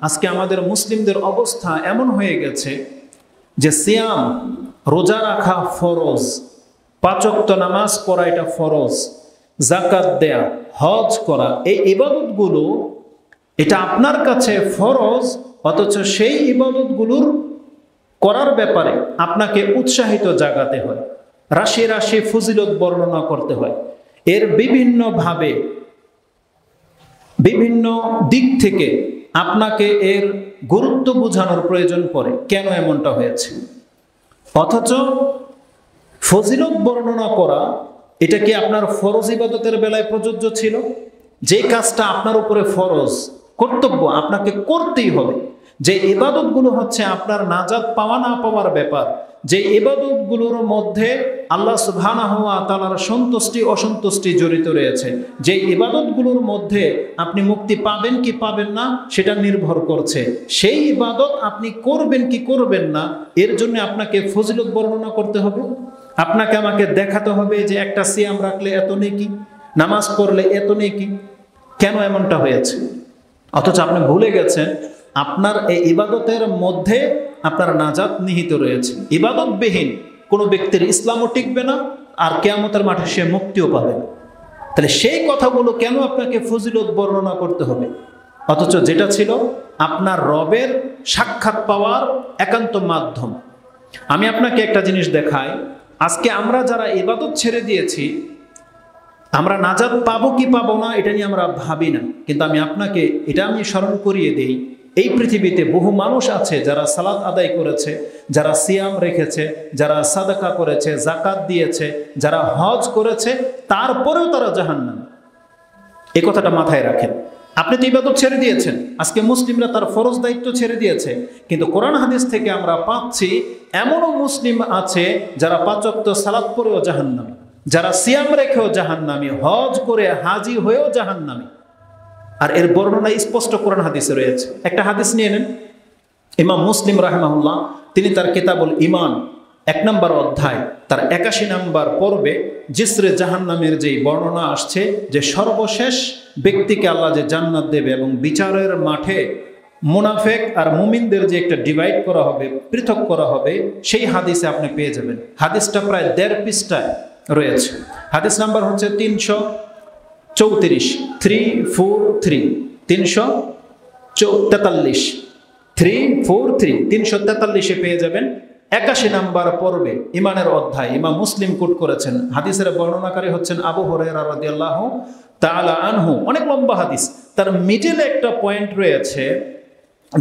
আজকে আমাদের মুসলিমদের অবস্থা এমন হয়ে গেছে যে সিয়াম রোজা রাখা ফরজ, 5 ওয়াক্ত নামাজ পড়া এটা ফরজ, যাকাত দেয়া, হজ করা, এই ইবাদতগুলো এটা আপনার কাছে ফরজ, অথচ সেই ইবাদতগুলোর করার ব্যাপারে আপনাকে উৎসাহিত জাগাতে হয়, রাশি রাশি ফজিলত বর্ণনা করতে হয়, এর বিভিন্নভাবে বিভিন্ন দিক থেকে আপনাকে এর গুরুত্ব বোঝানোর প্রয়োজন পড়ে। কেন এমনটা হয়েছে? অথচ ফজিলত বর্ণনা করা এটা কি আপনার ফরজ ইবাদতের বেলায় প্রযোজ্য ছিল? যে কাজটা আপনার উপরে ফরজ, কর্তব্য, আপনাকে করতেই হবে, যে ইবাদতগুলো হচ্ছে আপনার নাজাত পাওয়া না পাওয়ার ব্যাপার, যে ইবাদতগুলোর মধ্যে আল্লাহ সুবহানাহু ওয়া তাআলার সন্তুষ্টি অসন্তুষ্টি জড়িত রয়েছে, যে ইবাদতগুলোর মধ্যে আপনি মুক্তি পাবেন কি পাবেন না সেটা নির্ভর করছে, সেই ইবাদত আপনি করবেন কি করবেন না এর জন্য আপনাকে ফজিলত বর্ণনা করতে হবে। আপনাকে আমাকে দেখাতে হবে যে একটা সিয়াম রাখলে এত নেকি, নামাজ পড়লে এত নেকি। কেন এমনটা হয়েছে? অথচ আপনি ভুলে গেছেন আপনার এই ইবাদতের মধ্যে আপনার নাজাত নিহিত রয়েছে। ইবাদতবিহীন কোনো ব্যক্তির ইসলামও টিকবে না, আর কিয়ামতের মাঠে সে মুক্তিও পাবে না। তাহলে সেই কথাগুলো কেন আপনাকে ফজিলত বর্ণনা করতে হবে? অথচ যেটা ছিল আপনার রবের সাক্ষাৎ পাওয়ার একান্ত মাধ্যম। আমি আপনাকে একটা জিনিস দেখাই, আজকে আমরা যারা ইবাদত ছেড়ে দিয়েছি, আমরা নাজাত পাবো কি পাবো না এটা নিয়ে আমরা ভাবি না, কিন্তু আমি আপনাকে এটা স্মরণ করিয়ে দেই, এই পৃথিবীতে বহু মানুষ আছে যারা সালাত আদায় করেছে, যারা সিয়াম রেখেছে, যারা সাদাকা করেছে, যাকাত দিয়েছে, যারা হজ করেছে, তারপরেও তারা জাহান্নামী। এই কথাটা মাথায় রাখেন। আপনি তো ইবাদত ছেড়ে দিয়েছেন, আজকে মুসলিমরা তার ফরজ দায়িত্ব ছেড়ে দিয়েছে, কিন্তু কোরআন হাদিস থেকে আমরা পাচ্ছি এমনও মুসলিম আছে যারা 5 ওয়াক্ত সালাত পড়েও জাহান্নামী, যারা সিয়াম রেখেও জাহান্নামী, হজ করে হাজি হয়েও জাহান্নামী। আর এর বর্ণনা স্পষ্ট কোরআন হাদিসে রয়েছে। একটা হাদিস নিয়ে নেন, ইমাম মুসলিম রাহিমাহুল্লাহ তিনি তার কিতাবুল ঈমান 1 নম্বর অধ্যায় তার 81 নম্বর পর্বে জিসরে জাহান্নামের যেই বর্ণনা আসছে, যে সর্বশেষ ব্যক্তিকে আল্লাহ যে জান্নাত দেবে এবং বিচারের মাঠে মুনাফেক আর মুমিনদের যে একটা ডিভাইড করা হবে, পৃথক করা হবে, সেই হাদিসে আপনি পেয়ে যাবেন। হাদিসটা প্রায় 1.5 পৃষ্ঠায় রয়েছে। হাদিস নাম্বার হচ্ছে 334, 343 পেয়ে যাবেন। 81 নম্বর পর্বে ইমানের অধ্যায় ইমাম মুসলিম কোট করেছেন। হাদিসের বর্ণনাকারী হচ্ছেন আবু হুরায়রা রাদিয়াল্লাহু তাআলা আনহু। অনেক লম্বা হাদিস, তার মিডলে একটা পয়েন্ট রয়েছে,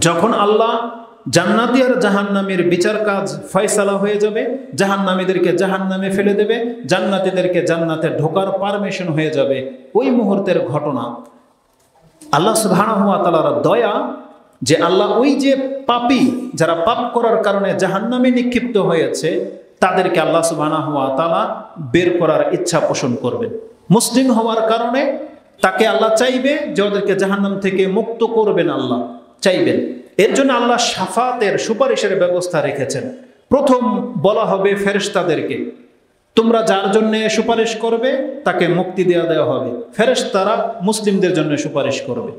যখন আল্লাহ জান্নাতি আর জাহান্নামীর বিচার কাজ ফয়সালা হয়ে যাবে, জাহান্নামীদেরকে জাহান্নামে ফেলে দেবে, জান্নাতীদেরকে জান্নাতে ঢোকার পারমিশন হয়ে যাবে, ওই মুহূর্তের ঘটনা। আল্লাহ সুবহানাহু ওয়া তাআলার দয়া যে আল্লাহ ওই যে পাপী যারা পাপ করার কারণে জাহান্নামে নিক্ষিপ্ত হয়েছে তাদেরকে আল্লাহ সুবহানাহু ওয়া তাআলা বের করার ইচ্ছা পোষণ করবেন। মুসলিম হওয়ার কারণে তাকে আল্লাহ চাইবে যে ওদেরকে জাহান্নাম থেকে মুক্ত করবেন, আল্লাহ চাইবেন। এর জন্য আল্লাহ শাফাতের সুপারিশের ব্যবস্থা রেখেছেন। প্রথম বলা হবে ফেরেশতাদেরকে, তোমরা যার জন্য সুপারিশ করবে তাকে মুক্তি দেওয়া হবে। ফেরেশতারা মুসলিমদের জন্য সুপারিশ করবে।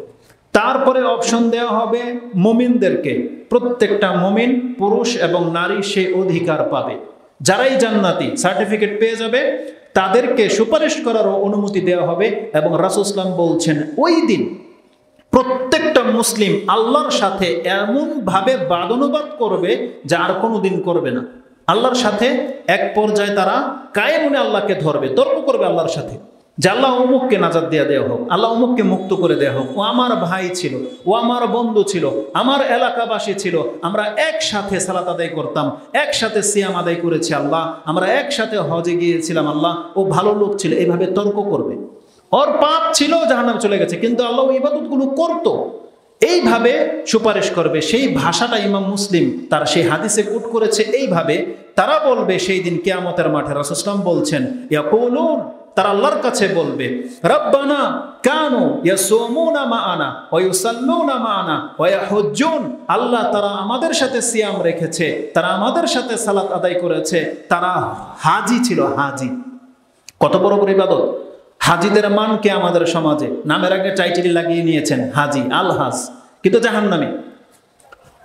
তারপরে অপশন দেওয়া হবে মুমিনদেরকে, প্রত্যেকটা মুমিন পুরুষ এবং নারী সেই অধিকার পাবে। যারাই জান্নাতি সার্টিফিকেট পেয়ে যাবে তাদেরকে সুপারিশ করারও অনুমতি দেওয়া হবে। এবং রাসূল সাল্লাল্লাহু আলাইহি ওয়াসাল্লাম বলছেন ওই দিন প্রত্যেকটা মুসলিম আল্লাহর সাথে এমন ভাবে বাদানুবাদ করবে যা আর কোনোদিন করবে না। আল্লাহর সাথে এক পর্যায়ে তারা কায়েমনে আল্লাহকে ধরবে, তর্ক করবে আল্লাহর সাথে যে আল্লাহ অমুককে নাজাত দেওয়া হোক, আল্লাহ অমুককে মুক্ত করে দেওয়া হোক, ও আমার ভাই ছিল, ও আমার বন্ধু ছিল, আমার এলাকাবাসী ছিল, আমরা একসাথে সালাত আদায় করতাম, একসাথে সিয়াম আদায় করেছি আল্লাহ, আমরা একসাথে হজে গিয়েছিলাম আল্লাহ, ও ভালো লোক ছিল। এইভাবে তর্ক করবে। ওর পাপ ছিল, জাহান্নামে চলে গেছে, কিন্তু আল্লাহ ওই ইবাদতগুলো করতো, এইভাবে সুপারিশ করবে। সেই ভাষাটা ইমাম মুসলিম তার সেই হাদিসে কোট করেছে এইভাবে। তারা বলবে সেই দিন কিয়ামতের মাঠে, রাসূল সাল্লাল্লাহু আলাইহি ওয়াসাল্লাম বলছেন, ইয়াকুলুন, তারা আল্লাহর কাছে বলবে, রব্বানা কানু ইয়াসুমুনা মাআনা ওয়া ইউসাল্লুনা মাআনা ওয়া ইয়াহুজ্জুন, আল্লাহ তারা আমাদের সাথে সিয়াম রেখেছে, তারা আমাদের সাথে সালাত আদায় করেছে, তারা হাজি ছিল। হাজি কত বড় বড় ইবাদত! হাজিদের মান কে আমাদের সমাজে নামের আগে টাইটেল লাগিয়ে নিয়েছেন হাজি, আল হাজ, কিন্তু জাহান্নামী।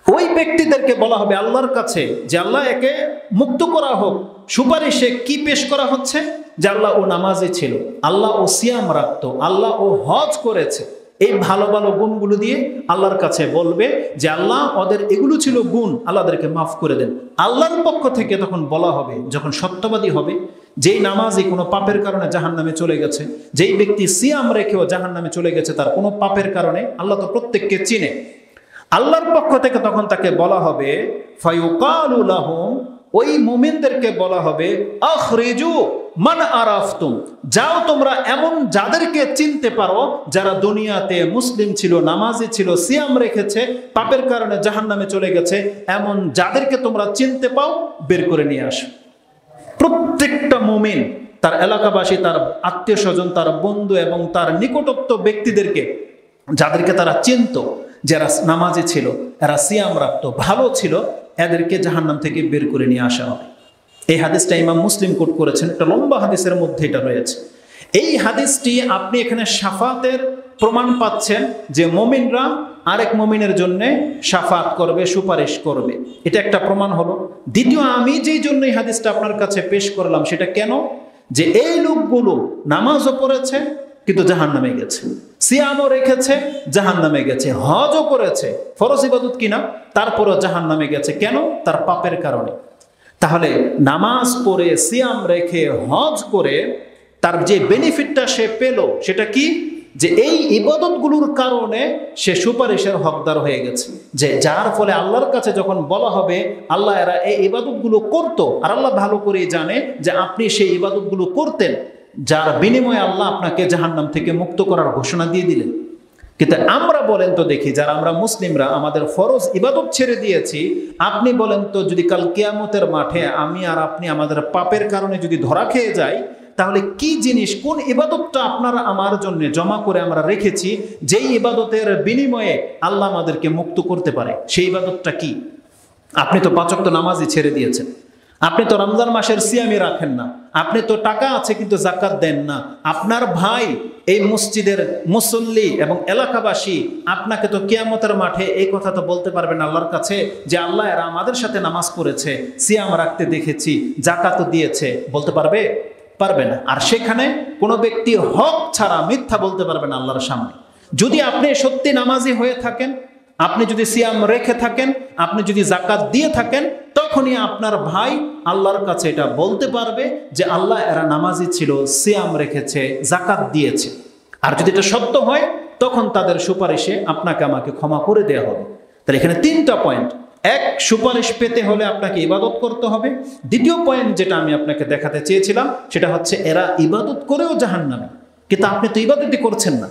ওই ব্যক্তিদেরকে বলা হবে আল্লাহর কাছে যে আল্লাহ একে মুক্ত করা হোক। সুপারিশে কি পেশ করা হচ্ছে? যে আল্লাহ ও নামাজি ছিল, আল্লাহ ও সিয়াম রাখতো, আল্লাহ ও হজ করেছে। এই ভালো ভালো গুণগুলো দিয়ে আল্লাহর কাছে বলবে যে আল্লাহ ওদের এগুলো ছিল গুণ, আল্লাহদেরকে মাফ করে দেন। আল্লাহর পক্ষ থেকে তখন বলা হবে, যখন সত্যবাদী হবে, যেই নামাজি কোনো পাপের কারণে জাহান্নামে চলে গেছে, যেই ব্যক্তি সিয়াম রেখেও জাহান্নামে চলে গেছে তার কোনো পাপের কারণে, আল্লাহ তো প্রত্যেককে চিনে। আল্লাহর পক্ষ থেকে তখন তাকে বলা হবে ফায়ুকালু লাহুম, ওই মুমিনদেরকে বলা হবে আখরিজু মান আরাফতুম, যাও তোমরা এমন যাদেরকে চিনতে পারো যারা দুনিয়াতে মুসলিম ছিল, নামাজি ছিল, সিয়াম রেখেছে, পাপের কারণে জাহান্নামে চলে গেছে, এমন যাদেরকে তোমরা চিনতে পাও বের করে নিয়ে আসো। প্রত্যেকটা মুমিন তার এলাকাবাসী, তার আত্মীয় স্বজন, তার বন্ধু এবং তার নিকটস্থ ব্যক্তিদেরকে, যাদেরকে তারা চিনত, যারা নামাজি ছিল, এরা সিয়াম রাখতো, ভালো ছিল, এদেরকে জাহান্নাম থেকে বের করে নিয়ে আসা হবে। এই হাদিসটা ইমাম মুসলিম কোট করেছেন, একটা লম্বা হাদিসের মধ্যে এটা রয়েছে। এই হাদিসটি আপনি এখানে শাফাতের প্রমাণ পাচ্ছেন যে মুমিনরা আরেক মুমিনের জন্য শাফাত করবে, সুপারিশ করবে, এটা একটা প্রমাণ হলো। দ্বিতীয়, আমি যেই জন্য এই হাদিসটা আপনার কাছে পেশ করলাম সেটা কেন, যে এই লোকগুলো নামাজও পড়েছে কিন্তু জাহান্নামে গেছে, সিয়ামও রেখেছে জাহান্নামে গেছে, হজও করেছে, ফরজ ইবাদত কিনা, তারপরও জাহান্নামে গেছে। কেন? তার পাপের কারণে। তাহলে নামাজ পড়ে, সিয়াম রেখে, হজ করে তার যে বেনিফিটটা সে পেল সেটা কি? যে এই ইবাদতগুলোর কারণে সে সুপারিশের হকদার হয়ে গেছে, যে যার ফলে আল্লাহর কাছে যখন বলা হবে আল্লাহ এরা এই ইবাদতগুলো করতো, আর আল্লাহ ভালো করেই জানে যে আপনি সেই ইবাদতগুলো করতেন, যার বিনিময়ে আল্লাহ আপনাকে জাহান্নাম থেকে মুক্ত করার ঘোষণা দিয়ে দিলেন। কিন্তু আমরা বলেন তো দেখি, যারা আমরা মুসলিমরা আমাদের ফরজ ইবাদত ছেড়ে দিয়েছি, আপনি বলেন তো যদি কাল কিয়ামতের মাঠে আমি আর আপনি আমাদের পাপের কারণে যদি ধরা খেয়ে যাই, তাহলে কি জিনিস, কোন ইবাদতটা আপনারা আমার জন্য জমা করে আমরা রেখেছি, যেই ইবাদতের বিনিময়ে আল্লাহ আমাদেরকে মুক্ত করতে পারে? সেই ইবাদতটা কি? আপনি তো 5 ওয়াক্ত নামাজই ছেড়ে দিয়েছেন, আপনি তো রমজান মাসের সিয়ামই রাখেন না, আপনি তো টাকা আছে কিন্তু যাকাত দেন না, আপনার ভাই এই মসজিদের মুসল্লি এবং এলাকাবাসী আপনাকে তো কিয়ামতের মাঠে এই কথা তো বলতে পারবেন আল্লাহর কাছে যে আল্লাহ এরা আমাদের সাথে নামাজ পড়েছে, সিয়াম রাখতে দেখেছি, যাকাতও দিয়েছে, বলতে পারবে? পারবে না। আর সেখানে কোনো ব্যক্তি হক ছাড়া মিথ্যা বলতে পারবে না আল্লাহর সামনে। যদি আপনি সত্যি নামাজি হয়ে থাকেন, আপনি যদি সিয়াম রেখে থাকেন, আপনি যদি যাকাত দিয়ে থাকেন, তখনই আপনার ভাই আল্লাহর কাছে এটা বলতে পারবে যে আল্লাহ এরা নামাজি ছিল, সিয়াম রেখেছে, যাকাত দিয়েছে। আর যদি এটা সত্য হয় তখন তাদের সুপারিশে আপনাকে আমাকে ক্ষমা করে দেওয়া হবে। তাহলে এখানে 3টা পয়েন্ট। এক, সুপারিশ পেতে হলে আপনাকে ইবাদত করতে হবে। দ্বিতীয় পয়েন্ট যেটা আমি আপনাকে দেখাতে চেয়েছিলাম সেটা হচ্ছে এরা ইবাদত করেও জাহান্নামে, কিন্তু আপনি তো ইবাদতই করছেন না।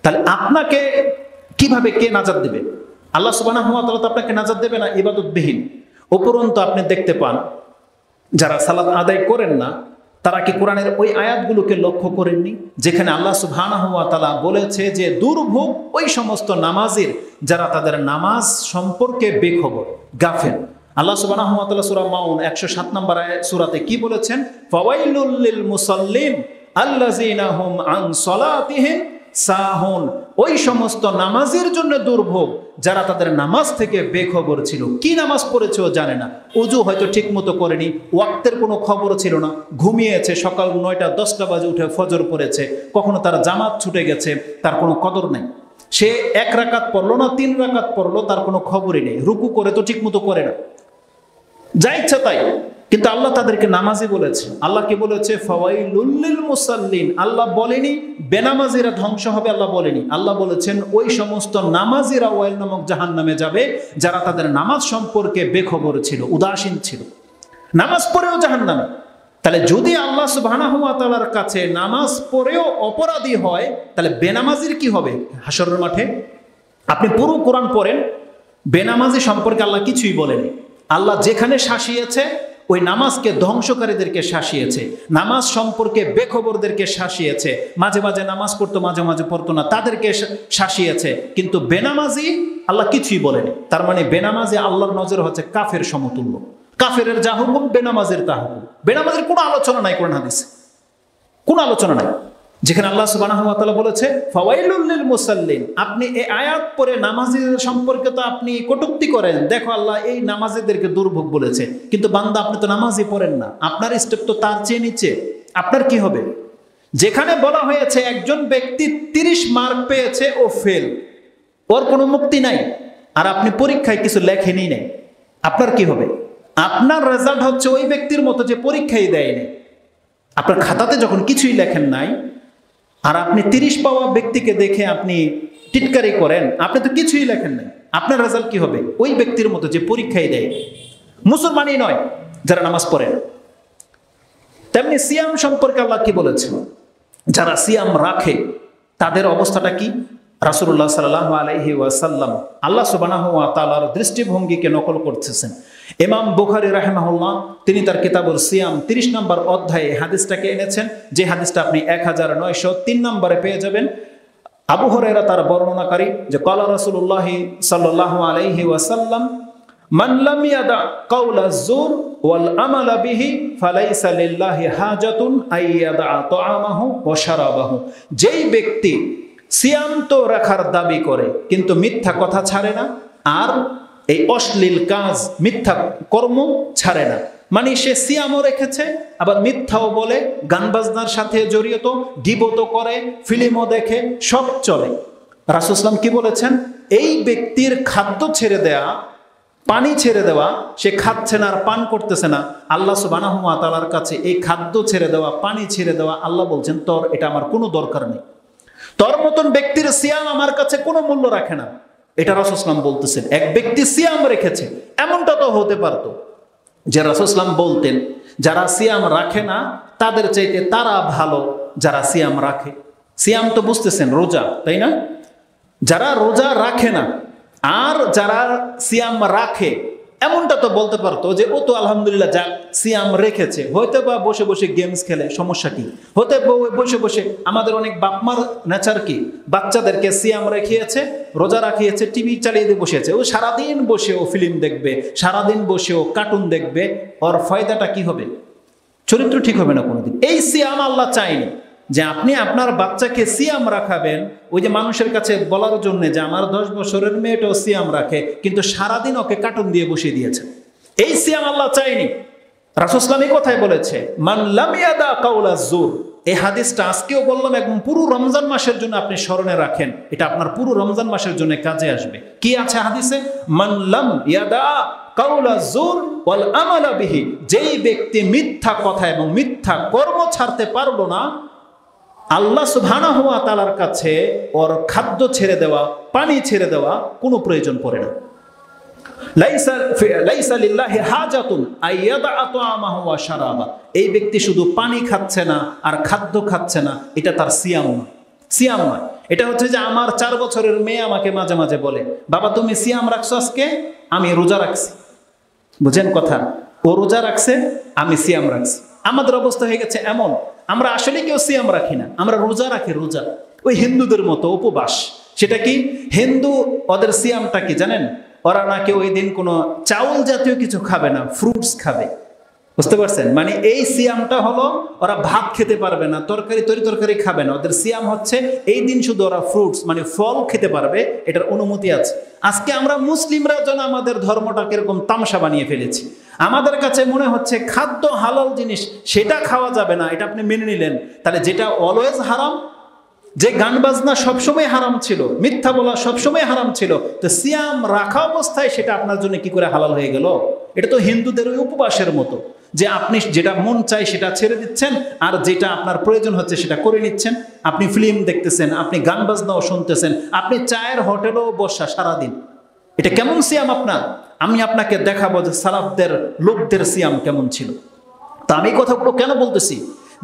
তাহলে আপনাকে কিভাবে কে নাজাত দেবে? আল্লাহ সুবহানাহু ওয়া তাআলা তো আপনাকে নাজাত দেবে না ইবাদতবিহীন। উপরন্তু আপনি দেখতে পান যারা সালাত আদায় করেন না তারা কি কোরআনের ওই আয়াতগুলোকে লক্ষ্য করেননি যেখানে আল্লাহ সুবহানাহু ওয়া তাআলা বলেছে যে দুর্ভোগ ওই সমস্ত নামাজির যারা তাদের নামাজ সম্পর্কে বেখবর, গাফেল। আল্লাহ সুবহানাহু ওয়া তাআলা সূরা মাউন 107 নম্বর সূরাতে কি বলেছেন? ফাওয়াইলুল লিল মুসাল্লিন আল্লাযিনা হুম আন সালাতিহিম সাহুন। ওই সমস্ত নামাজের জন্য দুর্ভোগ যারা তাদের নামাজ থেকে বেখবর ছিল। কি নামাজ পড়েছে ও জানে না, ওযু হয়তো ঠিক মতো করেনি, ওয়াক্তের কোনো খবর ছিল না, ঘুমিয়েছে, সকাল 9টা 10টা বাজে উঠে ফজর পড়েছে, কখনো তার জামাত ছুটে গেছে, তার কোনো কদর নেই। সে 1 রাকাত পড়লো না 3 রাকাত পড়লো, তার কোনো খবরই নেই। রুকু করে তো ঠিক মতো করে না, যা ইচ্ছা তাই। কিন্তু আল্লাহ তাদেরকে নামাজি বলেছে। আল্লাহ কি বলেছে? ফাওয়াইলুল লিল মুসাল্লিন। আল্লাহ বলেনি বেনামাজিরা ধ্বংস হবে, আল্লাহ বলেনি। আল্লাহ বলেছেন ওই সমস্ত নামাজিরা ওয়াইল নামক জাহান্নামে যাবে যারা তাদের নামাজ সম্পর্কে বেখবর ছিল, উদাসীন ছিল, নামাজ পড়েও জাহান্নামে। তাহলে যদি আল্লাহ সুবহানাহু ওয়া তাআলার কাছে নামাজ পড়েও অপরাধী হয়, তাহলে বেনামাজির কি হবে হাশরের মাঠে? আপনি পুরো কোরআন পড়েন, বেনামাজি সম্পর্কে আল্লাহ কিছুই বলেনি। আল্লাহ যেখানে শাসিয়েছে ওই নামাজকে ধ্বংসকারীদেরকে শাসিয়েছে, নামাজ সম্পর্কে বেখবরদেরকে শাসিয়েছে, মাঝে মাঝে নামাজ পড়তো মাঝে মাঝে পড়তো না তাদেরকে শাসিয়েছে। কিন্তু বেনামাজি আল্লাহ কিছুই বলেনি। তার মানে বেনামাজি আল্লাহর নজরে হচ্ছে কাফের সমতুল্য। কাফেরের যা হুকুম বেনামাজের তা হুকুম। বেনামাজের কোনো আলোচনা নাই কোরআন হাদিসে, কোনো আলোচনা নাই। যেখানে আল্লাহ সুবহানাহু ওয়া তাআলা বলেছে ফাওয়াইলুল লিল মুসাল্লিন, আপনি এই আয়াত পড়ে নামাজীদের সম্পর্কে তো আপনি কটূক্তি করেন, দেখো আল্লাহ এই নামাজীদেরকে দুর্ভোগ বলেছে, কিন্তু বান্দা আপনি তো নামাজই পড়েন না, আপনার স্টেপ তো তার চেয়ে নিচে, আপনার কি হবে? যেখানে বলা হয়েছে একজন ব্যক্তি 30 মার্ক পেয়েছে, ও ফেল, ওর কোনো মুক্তি নাই, আর আপনি পরীক্ষায় কিছু লেখেনই নাই, আপনার কি হবে? আপনার রেজাল্ট হচ্ছে ওই ব্যক্তির মতো যে পরীক্ষাই দেয়নি। আপনার খাতাতে যখন কিছুই লেখেন নাই, আর আপনি 30 পাওয়া ব্যক্তিকে দেখে আপনি টিটকারি করেন, আপনি তো কিছুই লেখেন নাই, আপনার রেজাল্ট কি হবে? ওই ব্যক্তির মতো যে পরীক্ষাই দেয়। মুসলমানই নয় যারা নামাজ পড়ে না। তেমনি সিয়াম সম্পর্কে আল্লাহ কি বলেছেন? যারা সিয়াম রাখে তাদের অবস্থাটা কি? রাসূলুল্লাহ সাল্লাল্লাহু আলাইহি ওয়াসাল্লাম আল্লাহ সুবহানাহু ওয়া তাআলার দৃষ্টিভঙ্গিকে নকল করতেছেন। ইমাম বুখারী রাহিমাহুল্লাহ তিনি তার কিতাবুল সিয়াম 30 নম্বর অধ্যায়ে হাদিসটাকে এনেছেন, যে হাদিসটা আপনি 1903 নম্বরে পেয়ে যাবেন। আবু হুরায়রা তার বর্ণনাকারী, যে ক্বালা রাসূলুল্লাহ সাল্লাল্লাহু আলাইহি ওয়াসাল্লাম মান লাম ইয়াদা কাওলা যুর ওয়াল আমালা বিহি ফালাইসা লিল্লাহি হাজাতুন আইয়াদা তাআমাহু ওয়া শারাবাহু, যেই ব্যক্তি সিয়াম তো রাখার দাবি করে কিন্তু মিথ্যা কথা ছাড়ে না, আর এই অশ্লীল কাজ মিথ্যা কর্ম ছাড়ে না, মানে সে সিয়ামও রেখেছে আবার মিথ্যাও বলে, গান বাজনার সাথে জড়িত, গীবত করে, ফিল্মও দেখে, সব চলে। রাসূল সাল্লাল্লাহু আলাইহি ওয়াসাল্লাম কি বলেছেন? এই ব্যক্তির খাদ্য ছেড়ে দেয়া, পানি ছেড়ে দেওয়া, সে খাচ্ছে না আর পান করতেছে না, আল্লাহ সুবহানাহু ওয়া তাআলার কাছে এই খাদ্য ছেড়ে দেওয়া, পানি ছেড়ে দেওয়া, আল্লাহ বলছেন তোর এটা আমার কোনো দরকার নেই, তোর মতন ব্যক্তির সিয়াম আমার কাছে কোনো মূল্য রাখে না। এটা রাসূল সাল্লাল্লাহু আলাইহি ওয়াসাল্লাম বলতেছেন। এক ব্যক্তি সিয়াম রেখেছে, এমনটা তো হতে পারতো যে রাসূল সাল্লাল্লাহু আলাইহি ওয়াসাল্লাম বলতেন যারা সিয়াম রাখে না তাদের চাইতে তারা ভালো যারা সিয়াম রাখে। সিয়াম তো বুঝতেছেন রোজা, তাই না? যারা রোজা রাখে না আর যারা সিয়াম রাখে, এমনটা তো বলতে পারতো যে ও তো আলহামদুলিল্লাহ যা সিয়াম রেখেছে, হয়তো বা বসে বসে গেমস খেলে, সমস্যা কি? হতে বসে বসে আমাদের অনেক বাপমার নেচার কি, বাচ্চাদেরকে সিয়াম রেখিয়েছে, রোজা রাখিয়েছে, টিভি চালিয়ে দিয়ে বসেছে, ও সারাদিন বসে ও ফিল্ম দেখবে, সারাদিন বসে ও কার্টুন দেখবে, ওর ফায়দাটা কি হবে? চরিত্র ঠিক হবে না কোনোদিন। এই সিয়াম আল্লাহ চায়নি যে আপনি আপনার বাচ্চাকে সিয়াম রাখাবেন ওই যে মানুষের কাছে বলার জন্য যে আমার 10 বছরের মেয়েটাও সিয়াম রাখে কিন্তু সারাদিন ওকে কার্টুন দিয়ে বসিয়ে দিয়েছে। এই সিয়াম আল্লাহ চায়নি। রাসূল সাল্লাল্লাহু আলাইহি ওয়াসাল্লাম কথাই বলেছে মান লাম ইয়াদা কাওলা যুর। এই হাদিসটা আজকেও বললাম, এবং পুরো রমজান মাসের জন্য আপনি স্মরণে রাখেন, এটা আপনার পুরো রমজান মাসের জন্য কাজে আসবে। কি আছে হাদিসে? মান লাম ইয়াদা কাওলা যুর ওয়াল আমালা বিহি, যেই ব্যক্তি মিথ্যা কথা এবং মিথ্যা কর্ম ছাড়তে পারলো না, আল্লাহ সুবহানাহু ওয়া তাআলার কাছে ওর খাদ্য ছেড়ে দেওয়া, পানি ছেড়ে দেওয়া কোনো প্রয়োজন পড়ে না। লাইসা লিল্লাহি হাজাতুন আইয়াদা তাআমাহু ওয়া শারাবা, এই ব্যক্তি শুধু পানি খাচ্ছে না আর খাদ্য খাচ্ছে না, এটা তার সিয়াম নয়। সিয়াম নয়, এটা হচ্ছে যে আমার 4 বছরের মেয়ে আমাকে মাঝে মাঝে বলে বাবা তুমি সিয়াম রাখছো আজকে, আমি রোজা রাখছি। বুঝেন কথা? ও রোজা রাখছে, আমি সিয়াম রাখছি। আমাদের অবস্থা হয়ে গেছে এমন, আমরা আসলে কেউ সিয়াম রাখি না, আমরা রোজা রাখি। রোজা ওই হিন্দুদের মতো উপবাস। সেটা কি? হিন্দু ওদের সিয়ামটা কি জানেন? ওরা নাকি ওই দিন কোনো চাউল জাতীয় কিছু খাবে না, ফ্রুটস খাবে। বুঝতে পারছেন? মানে এই সিয়ামটা হলো ওরা ভাত খেতে পারবে না, তরকারি খাবে না। ওদের সিয়াম হচ্ছে এই দিন শুধু ওরা ফ্রুটস মানে ফল খেতে পারবে, এটার অনুমতি আছে। আজকে আমরা মুসলিমরা যেন আমাদের ধর্মটাকে এরকম তামাশা বানিয়ে ফেলেছি। আমাদের কাছে মনে হচ্ছে খাদ্য হালাল জিনিস, সেটা খাওয়া যাবে না, এটা আপনি মেনে নিলেন। তাহলে যেটা অলওয়েজ হারাম, যে গান বাজনা সবসময় হারাম ছিল, মিথ্যা বলা সবসময় হারাম ছিল, তো সিয়াম রাখা অবস্থায় সেটা আপনার জন্য কি করে হালাল হয়ে গেল? এটা তো হিন্দুদের ওই উপবাসের মতো, যে আপনি যেটা মন চাই সেটা ছেড়ে দিচ্ছেন, আর যেটা আপনার প্রয়োজন হচ্ছে সেটা করে নিচ্ছেন। আপনি ফিল্ম দেখতেছেন, আপনি গান বাজনাও শুনতেছেন, আপনি চায়ের হোটেলেও বসা সারাদিন। এটা কেমন সিয়াম আপনার? আমি আপনাকে দেখাবো যে সালাফদের লোকদের সিয়াম কেমন ছিল। তা আমি কথাগুলো কেন বলতেছি?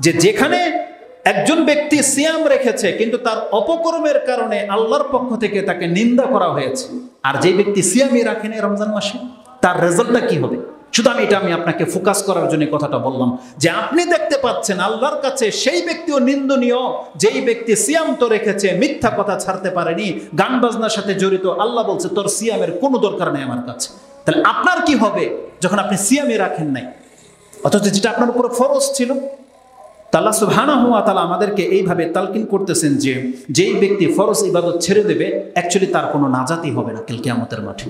যে যেখানে একজন ব্যক্তি সিয়াম রেখেছে কিন্তু তার অপকর্মের কারণে আল্লাহর পক্ষ থেকে তাকে নিন্দা করা হয়েছে, আর যে ব্যক্তি সিয়ামই রাখেনি রমজান মাসে, তার রেজাল্টটা কি হবে? শুধু আমি আপনাকে ফোকাস করার জন্য কথাটা বললাম, যে আপনি দেখতে পাচ্ছেন আল্লাহর কাছে সেই ব্যক্তিও নিন্দনীয় যেই ব্যক্তি সিয়াম তো রেখেছে, মিথ্যা কথা ছাড়তে পারেনি, গান বাজনার সাথে জড়িত। আল্লাহ বলছে তোর সিয়ামের কোনো দরকার নেই আমার কাছে। তাহলে আপনার কি হবে যখন আপনি সিয়ামই রাখেন নাই, অথচ যেটা আপনার উপরে ফরজ ছিল? তো আল্লাহ সুবহানাহু ওয়া তাআলা আমাদেরকে এইভাবে তালকিন করতেছেন যে যেই ব্যক্তি ফরজ ইবাদত ছেড়ে দেবে অ্যাকচুয়ালি তার কোনো নাজাতই হবে না কাল কিয়ামতের মাঠে।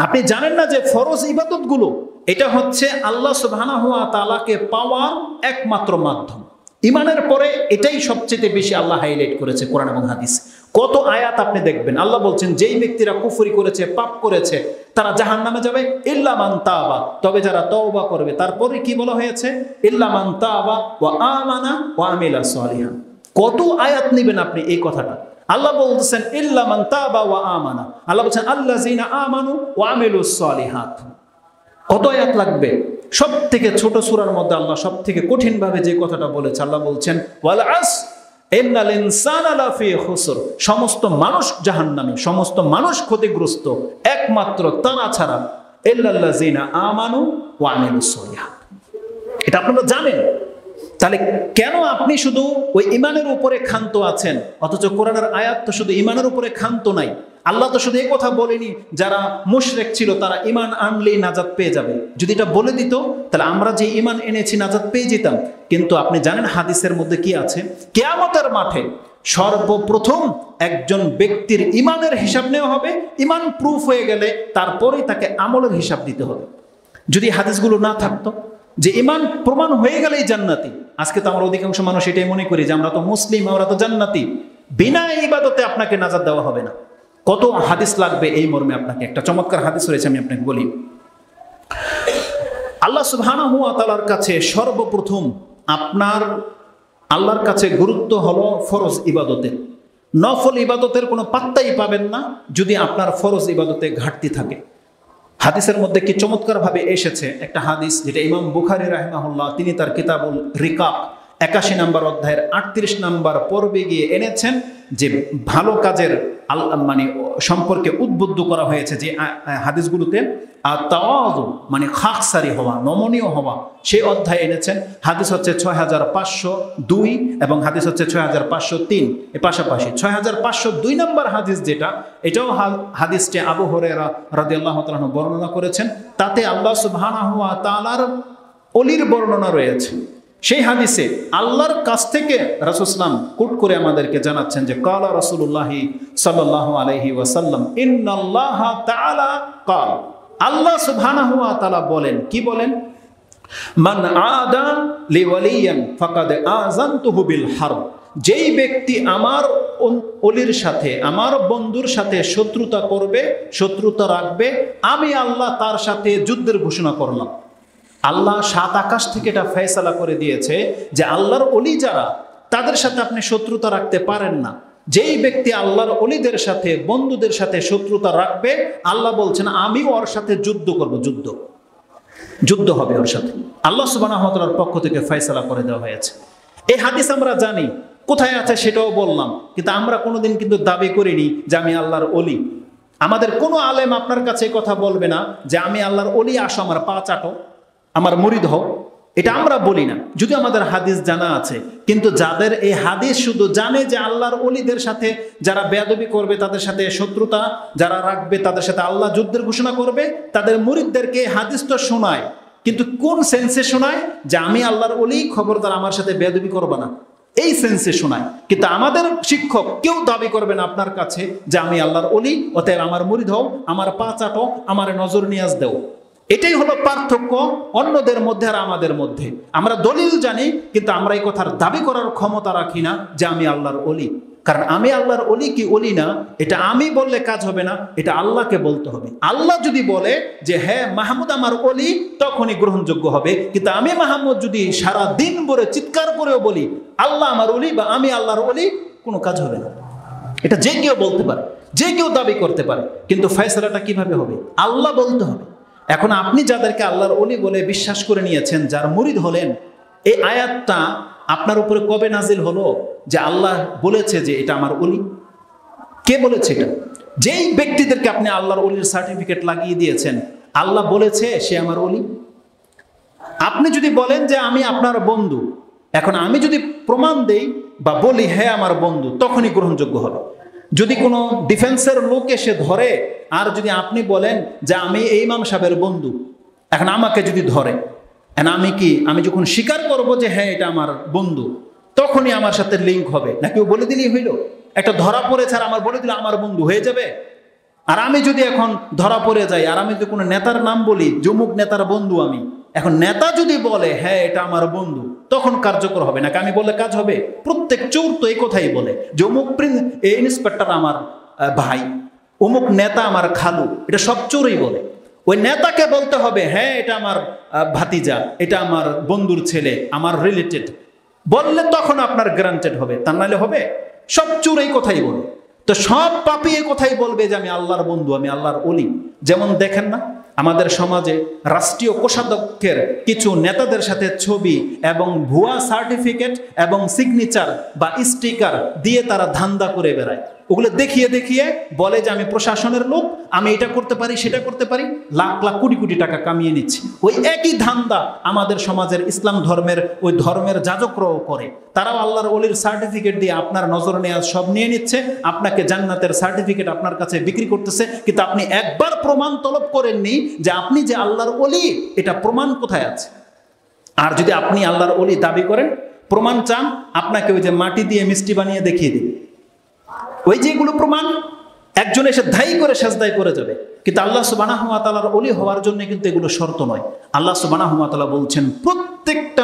আপনি জানেন না যে ফরজ ইবাদতগুলো এটা হচ্ছে আল্লাহ সুবহানাহু ওয়া তাআলাকে পাওয়ার একমাত্র মাধ্যম। ইমানের পরে এটাই সবচেয়ে বেশি আল্লাহ হাইলাইট করেছে কোরআন এবং হাদিস। কত আয়াত আপনি দেখবেন আল্লাহ বলছেন যেই ব্যক্তিরা কুফরি করেছে, পাপ করেছে, তারা জাহান্নামে যাবে ইল্লা মান তাবা, তবে যারা তওবা করবে। তারপরে কি বলা হয়েছে? ইল্লা মান তাবা ওয়া আমানা ওয়া আমিলা সালিহান। কত আয়াত নেবেন আপনি এই কথাটা? আল্লাহ বলতেছেন ইল্লা মান তাবা ওয়া আমানা, আল্লাহ বলছেন আল্লাযিনা আমানু ওয়া আমিলুস সালিহাত। কত আয়াত লাগবে? সব থেকে ছোট সূরার মধ্যে আল্লাহ সব থেকে কঠিন ভাবে যে কথাটা বলেছে, আল্লাহ বলছেন ওয়াল আস ইন্নাল ইনসানা লাফি খুসর, সমস্ত মানুষ জাহান্নামী, সমস্ত মানুষ ক্ষতিগ্রস্ত, একমাত্র তারা ছাড়া ইল্লাল্লাযিনা আমানু ওয়া আমিলুস সালিহাত। এটা আপনারা জানেন। তাহলে কেন আপনি শুধু ওই ইমানের উপরে ক্ষান্ত আছেন, অথচ কোরআনের আয়াত তো শুধু ইমানের উপরে ক্ষান্ত নাই। আল্লাহ তো শুধু এই কথা বলেনি যারা মুশরিক ছিল তারা ইমান আনলেই নাজাত পেয়ে যাবে। যদি এটা বলে দিত তাহলে আমরা যে ইমান এনেছি নাজাত পেয়ে যেতাম। কিন্তু আপনি জানেন হাদিসের মধ্যে কি আছে? কিয়ামতের মাঠে সর্বপ্রথম একজন ব্যক্তির ইমানের হিসাব নেওয়া হবে। ইমান প্রুফ হয়ে গেলে তারপরেই তাকে আমলের হিসাব দিতে হবে। যদি হাদিসগুলো না থাকতো যে ইমান প্রমাণ হয়ে গেলেই জান্নাতি, আজকে তো আমরা অধিকাংশ মানুষ এটাই মনে করি যে আমরা তো মুসলিম, আমরা তো জান্নাতি, বিনা ইবাদতে আপনাকে নাজাত দেওয়া হবে না। কত হাদিস লাগবে এই মর্মে? আপনাকে একটা চমৎকার হাদিস রয়েছে, আমি আপনাকে বলি। আল্লাহ সুবহানাহু ওয়া তাআলার কাছে সর্বপ্রথম আপনার আল্লাহর কাছে গুরুত্ব হলো ফরজ ইবাদতের। নফল ইবাদতের কোনো পাত্তাই পাবেন না যদি আপনার ফরজ ইবাদতে ঘাটতি থাকে। হাদিসের মধ্যে কি চমৎকার ভাবে এসেছে একটা হাদিস, যেটা ইমাম বুখারী রাহিমাহুল্লাহ তিনি তার কিতাবুল রিকাব 81 নম্বর অধ্যায়ের 38 নম্বর পর্বে গিয়ে এনেছেন যে ভালো কাজের মানে সম্পর্কে উদ্বুদ্ধ করা হয়েছে যে হাদিসগুলোতে তাওয়াযু মানে খাকসারি হওয়া, নমনীয় হওয়া, সেই অধ্যায় এনেছেন। হাদিস হচ্ছে 6502 এবং হাদিস হচ্ছে 6503, এর পাশাপাশি 6502 নম্বর হাদিস যেটা, এটাও হাদিসটি আবু হুরায়রা রাদিয়াল্লাহু তাআলা বর্ণনা করেছেন। তাতে আল্লাহ সুবহানাহু ওয়া তাআলার ওলির বর্ণনা রয়েছে। সেই হাদিসে আল্লাহর কাছ থেকে রাসূল সাল্লাল্লাহু আলাইহি ওয়াসাল্লাম কোট করে আমাদেরকে জানাচ্ছেন যে কালা রাসূলুল্লাহি সাল্লাল্লাহু আলাইহি ওয়াসাল্লাম ইন্নাল্লাহা তাআলা কাল, আল্লাহ সুবহানাহু ওয়া তাআলা বলেন, কি বলেন? মান আদা লিওয়ালিয়ান ফাকাদ আযানতুহু বিল হারব, যেই ব্যক্তি আমার ওলির সাথে, আমার বন্ধুর সাথে শত্রুতা করবে, শত্রুতা রাখবে, আমি আল্লাহ তার সাথে যুদ্ধের ঘোষণা করলাম। আল্লাহ 7 আকাশ থেকে এটা ফয়সালা করে দিয়েছে যে আল্লাহর ওলি যারা, তাদের সাথে আপনি শত্রুতা রাখতে পারেন না। যেই ব্যক্তি আল্লাহর ওলিদের সাথে, বন্ধুদের সাথে শত্রুতা রাখবে, আল্লাহ বলছেন আমি ওর সাথে যুদ্ধ করব, যুদ্ধ হবে ওর সাথে। আল্লাহ সুবহানাহু ওয়া তাআলার পক্ষ থেকে ফয়সালা করে দেওয়া হয়েছে। এই হাদিস আমরা জানি কোথায় আছে সেটাও বললাম, কিন্তু আমরা কোনোদিন কিন্তু দাবি করিনি যে আমি আল্লাহর ওলি। আমাদের কোনো আলেম আপনার কাছে কথা বলবে না যে আমি আল্লাহর ওলি, আসো আমার পা চাটো, আমার মুরিদ হও, এটা আমরা বলি না, যদিও আমাদের হাদিস জানা আছে। কিন্তু যাদের এই হাদিস শুধু জানে যে আল্লাহর ওলিদের সাথে যারা বেয়াদবি করবে, তাদের সাথে শত্রুতা যারা রাখবে, তাদের সাথে আল্লাহ যুদ্ধের ঘোষণা করবে, তাদের মুরিদদেরকে হাদিস তো শোনায়, কিন্তু কোন সেন্সে শোনায়? যে আমি আল্লাহর ওলি, খবরদার আমার সাথে বেয়াদবি করবে না, এই সেন্সে শোনায়। কিন্তু আমাদের শিক্ষক কেউ দাবি করবে না আপনার কাছে যে আমি আল্লাহর ওলি, অতএব আমার মুরিদ হও, আমার পা চাটো, আমার নজর নিয়াজ দেও। এটাই হলো পার্থক্য অন্যদের মধ্যে আর আমাদের মধ্যে। আমরা দলিল জানি, কিন্তু আমরা এই কথার দাবি করার ক্ষমতা রাখি না যে আমি আল্লাহর ওলি। কারণ আমি আল্লাহর ওলি কি ওলি না, এটা আমি বললে কাজ হবে না, এটা আল্লাহকে বলতে হবে। আল্লাহ যদি বলে যে হ্যাঁ মাহমুদ আমার ওলি, তখনই গ্রহণযোগ্য হবে। কিন্তু আমি মাহমুদ যদি সারা দিন ভরে চিৎকার করেও বলি আল্লাহ আমার ওলি বা আমি আল্লাহর ওলি, কোনো কাজ হবে না। এটা যে কেউ বলতে পারে, যে কেউ দাবি করতে পারে, কিন্তু ফয়সালাটা কিভাবে হবে? আল্লাহ বলতে হবে। এখন আপনি যাদেরকে আল্লাহর ওলি বলে বিশ্বাস করে নিয়েছেন, যার মুরিদ হলেন, এই আয়াতটা আপনার উপরে কবে নাজিল হলো যে আল্লাহ বলেছে যে এটা আমার ওলি? কে বলেছে এটা? যেই ব্যক্তিদেরকে আপনি আল্লাহর ওলির সার্টিফিকেট লাগিয়ে দিয়েছেন, আল্লাহ বলেছে সে আমার ওলি। আপনি যদি বলেন যে আমি আপনার বন্ধু, এখন আমি যদি প্রমাণ দেই বা বলি হ্যাঁ আমার বন্ধু, তখনই গ্রহণযোগ্য হবে। যদি কোনো ডিফেন্সের লোক এসে ধরে আর যদি আপনি বলেন যে আমি এই ইমাম সাহেবের বন্ধু, এখন আমাকে যদি ধরে, আমি যখন স্বীকার করব যে হ্যাঁ এটা আমার বন্ধু, তখনই আমার সাথে লিঙ্ক হবে, নাকি ও বলে দিলেই হইল? একটা ধরা পড়েছে আর আমার বলে দিলে আমার বন্ধু হয়ে যাবে? আর আমি যদি এখন ধরা পড়ে যাই আর আমি যদি কোনো নেতার নাম বলি, যমুক নেতার বন্ধু আমি, এখন নেতা যদি বলে হ্যাঁ এটা আমার বন্ধু, তখন কার্যকর হবে, নাকি আমি বললে কাজ হবে? প্রত্যেক চোর তো এই কথাই বলে, যমুক ইন্সপেক্টর আমার ভাই, অমুক নেতা আমার খালু, এটা সব চোরই বলে। ওই নেতাকে বলতে হবে হ্যাঁ এটা আমার ভাতিজা, এটা আমার বন্ধুর ছেলে, আমার রিলেটেড, বললে তখন আপনার গ্রান্টেড হবে, তা নাহলে হবে? সব চোর এই কথাই বলে। তো সব পাপী এই কথাই বলবে যে আমি আল্লাহর বন্ধু, আমি আল্লাহর ওলি। যেমন দেখেন না আমাদের সমাজে রাষ্ট্রীয় কোষাধ্যক্ষের কিছু নেতাদের সাথে ছবি এবং ভুয়া সার্টিফিকেট এবং সিগনেচার বা স্টিকার দিয়ে তারা ধান্দা করে বেড়ায়। ওগুলো দেখিয়ে দেখিয়ে বলে যে আমি প্রশাসনের লোক, আমি এটা করতে পারি সেটা করতে পারি, লাখ লাখ কোটি কোটি টাকা কামিয়ে নিচ্ছি। ওই একই ধান্দা আমাদের সমাজের ইসলাম ধর্মের ওই ধর্মের যাজকরাও করে। তারাও আল্লাহর ওলির সার্টিফিকেট দিয়ে আপনার নজর নেওয়া সব নিয়ে নিচ্ছে, আপনাকে জান্নাতের সার্টিফিকেট আপনার কাছে বিক্রি করতেছে, কিন্তু আপনি একবার প্রমাণ তলব করেননি যে আপনি যে আল্লাহর ওলি, এটা প্রমাণ কোথায় আছে? আর যদি আপনি আল্লাহর ওলি দাবি করেন, প্রমাণ চান, আপনাকে ওই যে মাটি দিয়ে মিষ্টি বানিয়ে দেখিয়ে দিবে। ওই যেগুলো প্রমাণ, একজন এসে ধাই করে সেজদায় পড়ে যাবে। কিন্তু আল্লাহ সুবহানাহু ওয়া তাআলার ওলি হওয়ার জন্য কিন্তু এগুলো শর্ত নয়। আল্লাহ সুবহানাহু ওয়া তাআলা বলছেন প্রত্যেকটা